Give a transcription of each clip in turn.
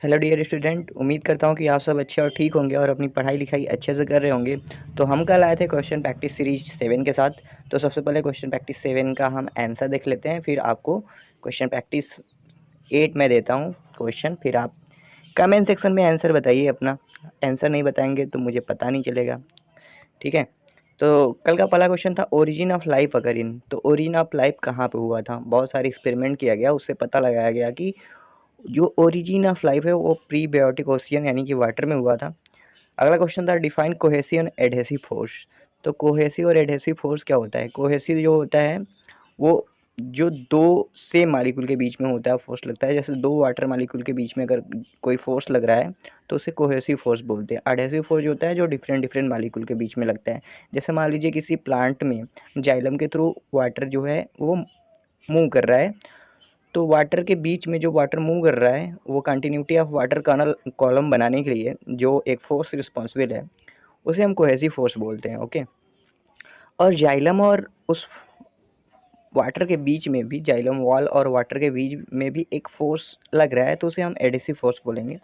Hello dear student, उम्मीद करता हूँ कि आप सब अच्छे और ठीक होंगे और अपनी पढ़ाई लिखाई अच्छे से कर रहे होंगे। तो हम कल आए थे क्वेश्चन प्रैक्टिस सीरीज 7 के साथ। तो सबसे पहले क्वेश्चन प्रैक्टिस 7 का हम आंसर देख लेते हैं, फिर आपको क्वेश्चन प्रैक्टिस 8 में देता हूँ क्वेश्चन, फिर आप कमेंट सेक्शन में आंसर बताइए अपना। आंसर नहीं बताएंगे तो मुझे पता नहीं चलेगा, ठीक है। तो कल का पहला क्वेश्चन था ओरिजिन ऑफ लाइफ अगर इन, तो ओरिजिन ऑफ लाइफ कहाँ पे हुआ था। बहुत सारे एक्सपेरिमेंट किया गया, उससे पता लगाया गया कि जो ओरिजिन ऑफ लाइफ है वो प्रीबायोटिक ओशियन यानी कि वाटर में हुआ था। अगला क्वेश्चन था define cohesive and adhesive force. तो कोहेसिव और एडहेसिव फोर्स क्या होता है। कोहेसिव जो होता है वो जो दो सेम मालिक्यूल के बीच में होता है फोर्स लगता है। जैसे दो वाटर मालिक्यूल के बीच में अगर कोई फोर्स लग रहा है तो उसे कोहेसिव फोर्स बोलते हैं। एडहेसिव फोर्स जो होता है जो डिफरेंट डिफरेंट मालिक्यूल के बीच में लगता है। जैसे मान लीजिए किसी प्लांट में जाइलम के थ्रू वाटर जो है वो मूव कर रहा है, तो वाटर के बीच में जो वाटर मूव कर रहा है वो कंटिन्यूटी ऑफ वाटर कर्नल कॉलम बनाने के लिए जो एक फोर्स रिस्पॉन्सिबल है उसे हम कोहेसिव फोर्स बोलते हैं। ओके। और जाइलम और उस वाटर के बीच में भी, जाइलम वॉल और वाटर के बीच में भी एक फोर्स लग रहा है तो उसे हम एडिसिव फोर्स बोलेंगे।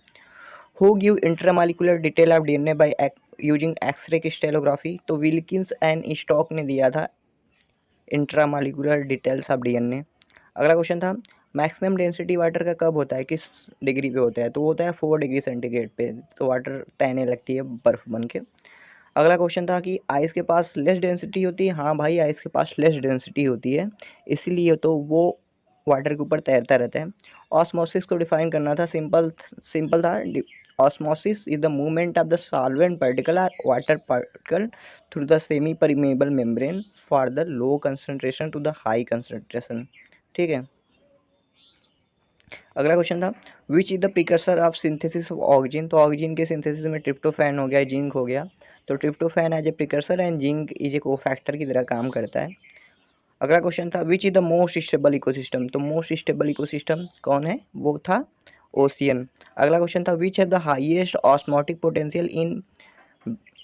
Who give intramolecular detail of DNA by using X-ray crystallography. तो विल्किंस एंड स्टॉक ने दिया था इंट्रामालिकुलर डिटेल्स ऑफ डीएनए। अगला क्वेश्चन था मैक्सिमम डेंसिटी वाटर का कब होता है, किस डिग्री पे होता है। तो वो होता है 4 डिग्री सेंटीग्रेड पे, तो वाटर तैरने लगती है बर्फ़ बन के। अगला क्वेश्चन था कि आइस के पास लेस डेंसिटी होती है। हाँ भाई, आइस के पास लेस डेंसिटी होती है, इसीलिए तो वो वाटर के ऊपर तैरता रहता है। ऑस्मोसिस को डिफाइन करना था, सिंपल सिंपल था। Osmosis is the movement of the solvent particle और water particle through the semi permeable membrane for the low concentration to the high concentration, ठीक है। अगला क्वेश्चन था which is the precursor of synthesis of oxygen. तो oxygen के synthesis में tryptophan हो गया, जिंक हो गया। तो tryptophan as a precursor and zinc is a cofactor की तरह काम करता है। अगला क्वेश्चन था which is the most stable ecosystem. तो मोस्ट स्टेबल इकोसिस्टम कौन है, वो था ओशियन। अगला क्वेश्चन था विच है the highest osmotic potential in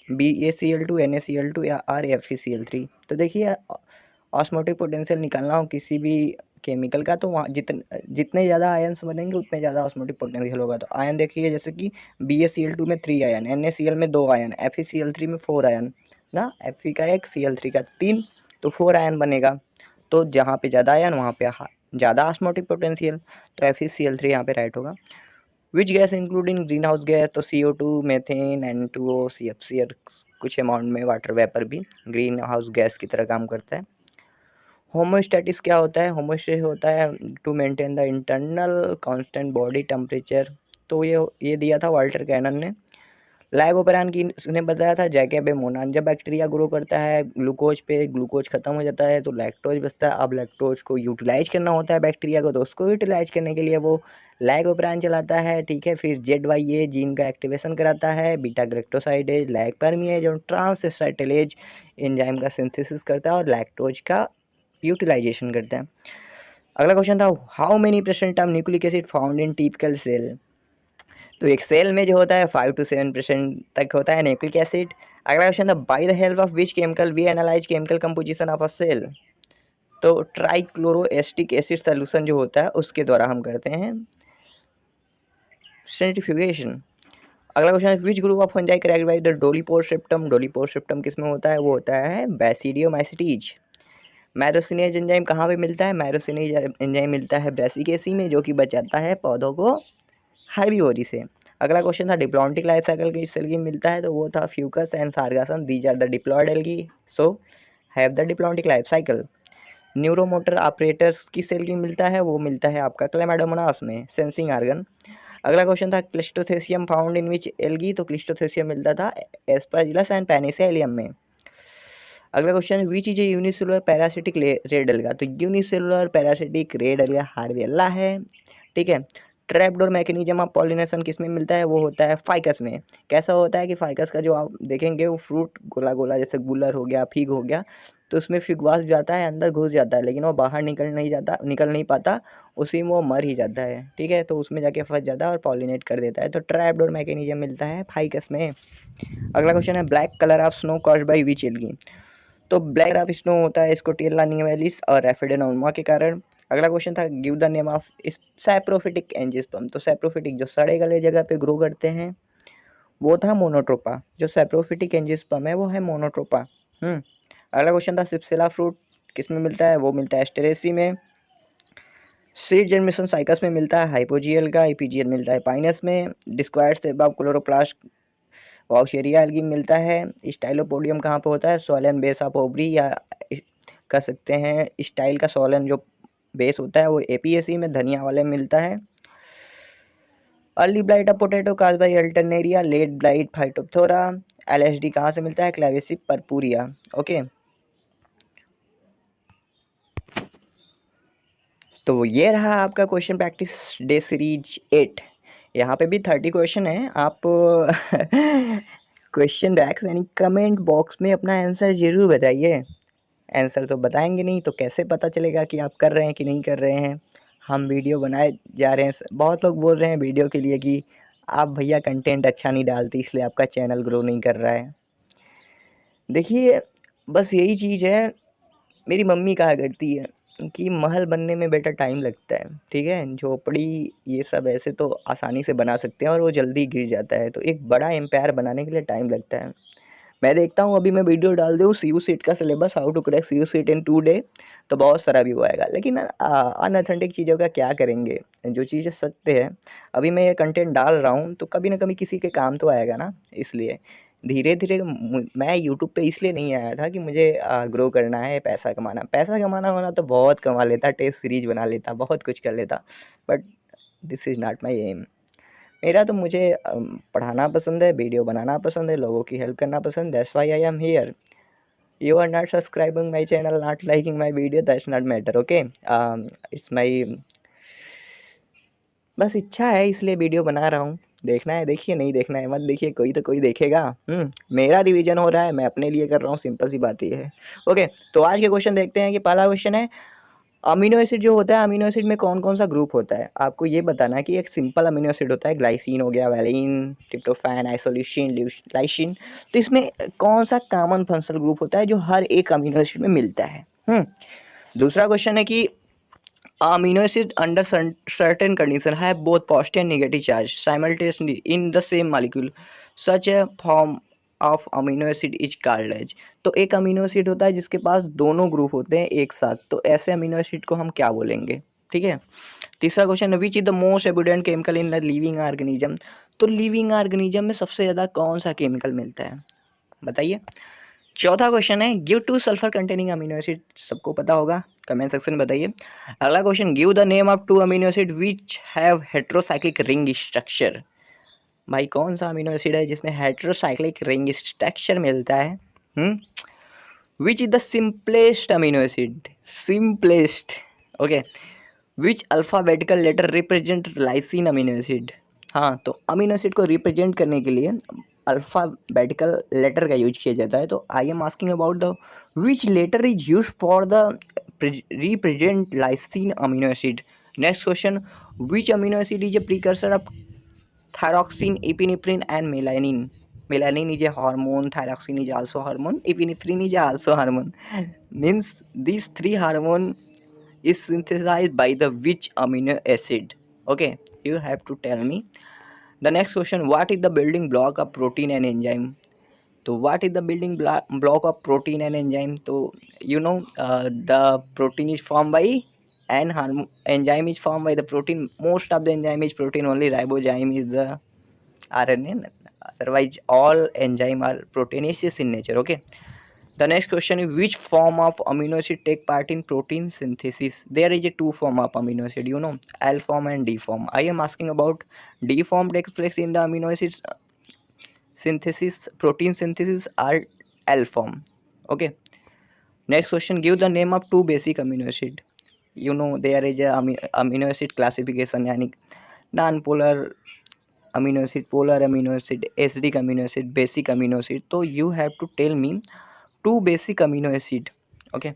BaCl2 NaCl2 या RFeCl3। तो देखिए, ऑस्मोटिक पोटेंशियल निकालना हो किसी भी केमिकल का तो वहाँ जितने ज़्यादा आयन्स बनेंगे उतने ज़्यादा ऑस्मोटिक पोटेंशियल होगा। तो आयन देखिए, जैसे कि BaCl2 में 3 आयन, NaCl में 2 आयन, FeCl3 में 4 आयन ना, Fe का 1, Cl3 का 3, तो 4 आयन बनेगा। तो जहाँ पे ज़्यादा आयन वहाँ पे ज़्यादा ऑस्मोटिक पोटेंशियल, तो FeCl3 यहाँ पे राइट होगा। Which gas include in green house gas. तो CO2, मीथेन, N2O, CFC और कुछ अमाउंट में वाटर वेपर भी ग्रीन हाउस गैस की तरह काम करता है। होमोस्टैटिस क्या होता है। होमोस्टैटिस होता है to maintain the internal constant body temperature. तो ये दिया था वाल्टर कैनन ने। लाइगोपेरान की ने बताया था जैकेबेमोनान। जब बैक्टीरिया ग्रो करता है ग्लूकोज पे, ग्लूकोज खत्म हो जाता है तो लैक्टोज बचता है। अब लैक्टोज को यूटिलाइज करना होता है बैक्टीरिया को, तो उसको यूटिलाइज करने के लिए वो लाइगोपेरान चलाता है, ठीक है। फिर ZYA जीन का एक्टिवेशन कराता है, बीटा ग्लैक्टोसाइडेज, लैक परमिएज और ट्रांसएसाइटिलेज एंजाइम का सिंथेसिस करता है और लैक्टोज का यूटिलाइजेशन करता है। अगला क्वेश्चन था how many % of nucleic acid found in typical cell. तो एक सेल में जो होता है 5 to 7% तक होता है न्यूक्लिक एसिड। अगला क्वेश्चन था by the help of which chemical we analyse chemical composition of a cell. तो ट्राइक्लोरोएस्टिक एसिड सोल्यूशन जो होता है उसके द्वारा हम करते हैं सेंट्रीफ्यूगेशन। अगला क्वेश्चन है which group of fungi characterised by the dolipore septum. Dolipore septum किस में होता है, वो होता है बैसिडियोमाइसिटीज। मैरोसिनेज एंजाइम कहाँ पे मिलता है, मैरोसिनेज एंजाइम मिलता है ब्रेसिकेसी में, जो कि बचाता है पौधों को हर्बीवोरी से। अगला क्वेश्चन था डिप्लॉन्टिक लाइफ साइकिल किस सेल की मिलता है। तो वो था Fucus and Sargassum, these are the diploid algae so have the diplontic life cycle. Neuromotor operators किस सेल की मिलता है, वो मिलता है आपका क्लेमाइडोमोनास में, सेंसिंग आर्गन। अगला क्वेश्चन था क्लिस्टोथेसियम फाउंड इन विच एल्गी। तो क्लिस्टोथेसियम मिलता था एस्परजिलस एंड पेनिसिलियम में। अगला question which is a unicellular parasitic red alga. तो यूनिसेलुलर पैरासिटिक रेड एल्गा हार्वेला है, ठीक है। ट्रैपडोर मैकेनिज्म ऑफ पॉलिनेशन किस में मिलता है, वो होता है फाइकस में। कैसा होता है कि फाइकस का जो आप देखेंगे वो फ्रूट गोला गोला, जैसे गुलर हो गया, फिग हो गया, तो उसमें फिगवास जाता है, अंदर घुस जाता है, लेकिन वो बाहर निकल नहीं पाता, उसी में वो मर ही जाता है, ठीक है। तो उसमें जाके फंस जाता है और पॉलिनेट कर देता है। तो ट्रैपडोर मैकेनिज्म मिलता है फाइकस में। अगला क्वेश्चन है black colour of snow caused by which algae. तो ब्लैक ऑफ स्नो होता है स्कोटिएला निवेलिस और रेफिडोनोमा के कारण। अगला क्वेश्चन था give the name of saprophytic angiosperm. तो सैप्रोफिटिक जो सड़े गले जगह पे ग्रो करते हैं वो था मोनोट्रोपा। जो सैप्रोफिटिक एंजियोस्पर्म है वो है मोनोट्रोपा। अगला क्वेश्चन था सिप्सेला फ्रूट किस में मिलता है, वो मिलता है एस्टेरेसी में। सीड जर्मिनेशन साइकस में मिलता है हाइपोजियल का, इपीजियल मिलता है पाइनस में। डिस्क्वायर्ड सेबाब क्लोरोप्लास्ट वाउशेरिया एल्गी मिलता है। स्टाइलोपोडियम कहाँ पे होता है, सोलन बेस ऑफ ओवरी, या कह सकते हैं स्टाइल का सोलन जो बेस होता है वो एपीएसी में धनिया वाले में मिलता है। Early blight of potato caused by Alternaria, late blight Phytophthora. LSD कहाँ से मिलता है, क्लेविसी परपूरिया। ओके, तो ये रहा आपका क्वेश्चन प्रैक्टिस डे सीरीज 8। यहाँ पे भी 30 क्वेश्चन है। आप क्वेश्चन बॉक्स यानी कमेंट बॉक्स में अपना आंसर ज़रूर बताइए। आंसर तो बताएंगे नहीं तो कैसे पता चलेगा कि आप कर रहे हैं कि नहीं कर रहे हैं। हम वीडियो बनाए जा रहे हैं, बहुत लोग बोल रहे हैं वीडियो के लिए कि आप भैया कंटेंट अच्छा नहीं डालते इसलिए आपका चैनल ग्रो नहीं कर रहा है। देखिए बस यही चीज़ है, मेरी मम्मी कहा करती है कि महल बनने में बेटा टाइम लगता है, ठीक है। झोपड़ी ये सब ऐसे तो आसानी से बना सकते हैं और वो जल्दी गिर जाता है, तो एक बड़ा एम्पायर बनाने के लिए टाइम लगता है। मैं देखता हूँ अभी मैं वीडियो डाल दूँ सी यू सीट का syllabus, how to crack CUET in 2 day, तो बहुत सारा व्यू आएगा। लेकिन अनऑथेंटिक चीज़ों का क्या करेंगे, जो चीज़ें सत्य है। अभी मैं ये कंटेंट डाल रहा हूँ तो कभी ना कभी किसी के काम तो आएगा ना, इसलिए धीरे धीरे मैं यूट्यूब पे इसलिए नहीं आया था कि मुझे ग्रो करना है, पैसा कमाना होना तो बहुत कमा लेता, टेस्ट सीरीज बना लेता, बहुत कुछ कर लेता, but this is not my aim. मेरा तो मुझे पढ़ाना पसंद है, वीडियो बनाना पसंद है, लोगों की हेल्प करना पसंद, that's why I am here. You are not subscribing my channel, not liking my video, that's not matter. Okay, it's my बस इच्छा है इसलिए वीडियो बना रहा हूँ। देखना है देखिए, नहीं देखना है मत देखिए, कोई तो कोई देखेगा। मेरा रिवीजन हो रहा है, मैं अपने लिए कर रहा हूँ, सिंपल सी बात ये है। ओके, तो आज के क्वेश्चन देखते हैं कि पहला क्वेश्चन है अमीनो एसिड जो होता है, अमीनो एसिड में कौन कौन सा ग्रुप होता है। आपको ये बताना है कि एक सिंपल अमीनो एसिड होता है, ग्लाइसिन हो गया, वैलिन, ट्रिप्टोफैन, आइसोल्यूसिन, लाइसिन, तो इसमें कौन सा कॉमन फंक्शनल ग्रुप होता है जो हर एक अमीनो एसिड में मिलता है। दूसरा क्वेश्चन है कि amino acid under certain condition have both positive and negative charge simultaneously in the same molecule. Such a form of amino acid is called as। तो एक अमीनो एसिड होता है जिसके पास दोनों ग्रुप होते हैं एक साथ, तो ऐसे अमीनो एसिड को हम क्या बोलेंगे, ठीक है। तीसरा question, which is the most abundant chemical in the living organism. तो लिविंग ऑर्गेनिज्म में सबसे ज़्यादा कौन सा केमिकल मिलता है, बताइए। चौथा क्वेश्चन है give two sulphur containing amino acid, सबको पता होगा, कमेंट सेक्शन में बताइए। अगला question, give the name of 2 amino acid which have heterocyclic ring structure. भाई कौन सा अमीनो एसिड है जिसमें हेट्रोसाइक्लिक रिंग स्ट्रक्चर मिलता है। Which is the simplest amino acid, simplest. Okay, which alphabetical letter represent lysine amino acid. हाँ, तो amino acid को रिप्रेजेंट करने के लिए अल्फ़ाबेटिकल लेटर का यूज किया जाता है। तो I am asking about the which letter is use for the represent lysine amino acid. Next question, which amino acid is a precursor of thyroxine, epinephrine and melanin. Melanin is a hormone, thyroxine is also hormone, epinephrine is also hormone. Means these three hormone is synthesized by the which amino acid. Okay, you have to tell me. The next question, what is the building block of protein and enzyme? So what is the building block of protein and enzyme? So you know the protein is formed by and enzyme is formed by the protein. Most of the enzyme is protein only, ribozyme is the RNA, otherwise all enzyme are proteinaceous in nature. Okay, the next question is which form of amino acid take part in protein synthesis. There is a 2 form of amino acid, you know, L form and D form. I am asking about D form takes place in the amino acids synthesis, protein synthesis are L form. Okay, next question, give the name of 2 basic amino acid. You know there is a amino acid classification, yani non-polar amino acid, polar amino acid, acidic amino acid, basic amino acid. So you have to tell me 2 basic amino acid. Okay,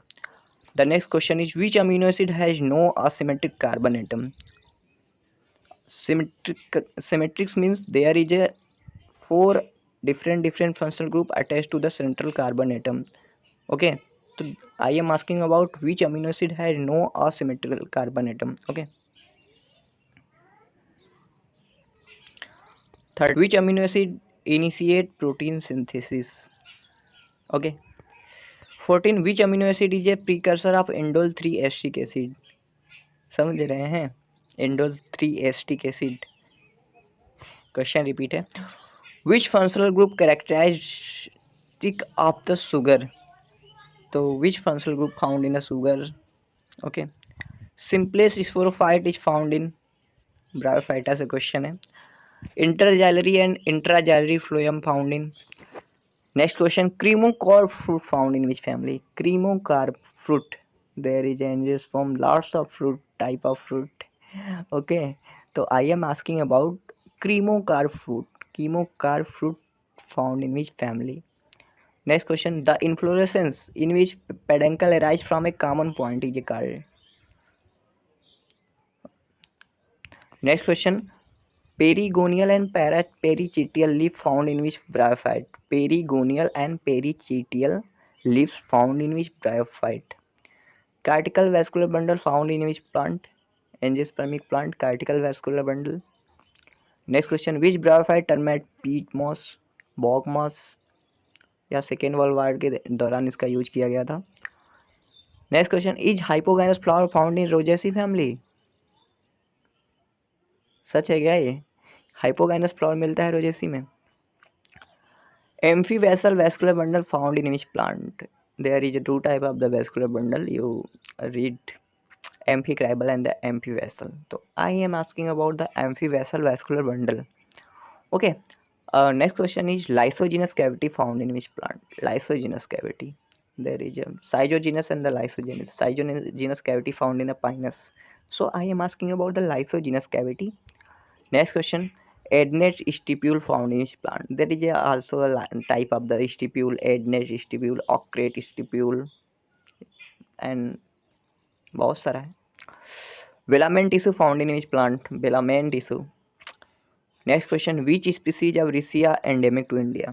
the next question is which amino acid has no asymmetric carbon atom. Symmetric means there is a 4 different functional group attached to the central carbon atom. Okay, तो I am asking about which amino acid has no asymmetrical carbon atom. Okay. Third, which amino acid initiate protein synthesis? Okay. 14, which amino acid is a precursor of indole 3 acetic acid? समझ रहे हैं, indole 3 acetic acid. Question repeat है. Which functional group characteristic of the sugar? तो which functional group found in a sugar? Okay. Simplest sporophyte is found in Bryophyta से question है. Interxillary and intraxillary phloem found in. Next question, cremocarp fruit found in which family? Cremocarp fruit. There is changes from lots of fruit, type of fruit. Okay, so I am asking about cremocarp fruit. Cremocarp fruit found in which family? Next question, the inflorescence in which peduncle arise from a common point is called. Next question, perigonial and perichetial leaf found in which bryophyte? Perigonial and perichetial leaves found in which bryophyte? Cortical vascular bundle found in which plant? Angiospermic plant, cortical vascular bundle. Next question, which bryophyte termite peat moss, bog moss या second world war के दौरान इसका use किया गया था? Next question, is hypogynous flower found in Rosaceae family? सच है क्या ये? हाइपोगाइनस फ्लावर मिलता है रोजेसी में. Amphivassal vascular bundle found in which plant? There is two type of the vascular bundle. You read amphicribal and the amphivassal. So I am asking about the amphivassal vascular bundle. Okay. Next question is lysogenous cavity found in which plant? Lysogenous cavity. There is a cynogenous and the lysogenous. Cynogenous cavity found in the pinus. So I am asking about the lysogenous cavity. Next question, adnate stipule found in which plant? There is also a type of the stipule, adnate stipule, ocrate stipule and बहुत सारा है. Velamen tissue found in which plant? Velamen tissue. Next question, which species of Riccia endemic to India?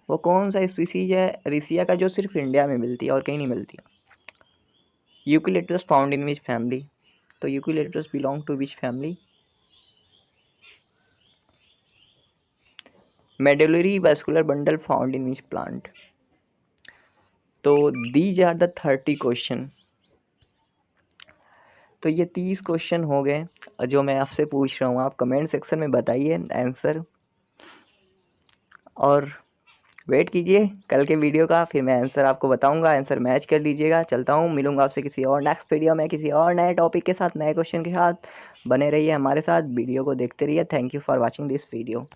वो कौन सा species है रिसिया का जो सिर्फ इंडिया में मिलती है और कहीं नहीं मिलती? Eucalyptus found in which family? तो eucalyptus belong to which family? Medullary vascular bundle found in which plant? तो these are the 30 क्वेश्चन. तो ये 30 क्वेश्चन हो गए जो मैं आपसे पूछ रहा हूँ. आप कमेंट सेक्शन में बताइए आंसर और वेट कीजिए कल के वीडियो का, फिर मैं आंसर आपको बताऊंगा. आंसर मैच कर लीजिएगा. चलता हूँ, मिलूंगा आपसे किसी और नेक्स्ट वीडियो में किसी और नए टॉपिक के साथ, नए क्वेश्चन के साथ. बने रहिए हमारे साथ, वीडियो को देखते रहिए. Thank you for watching this video.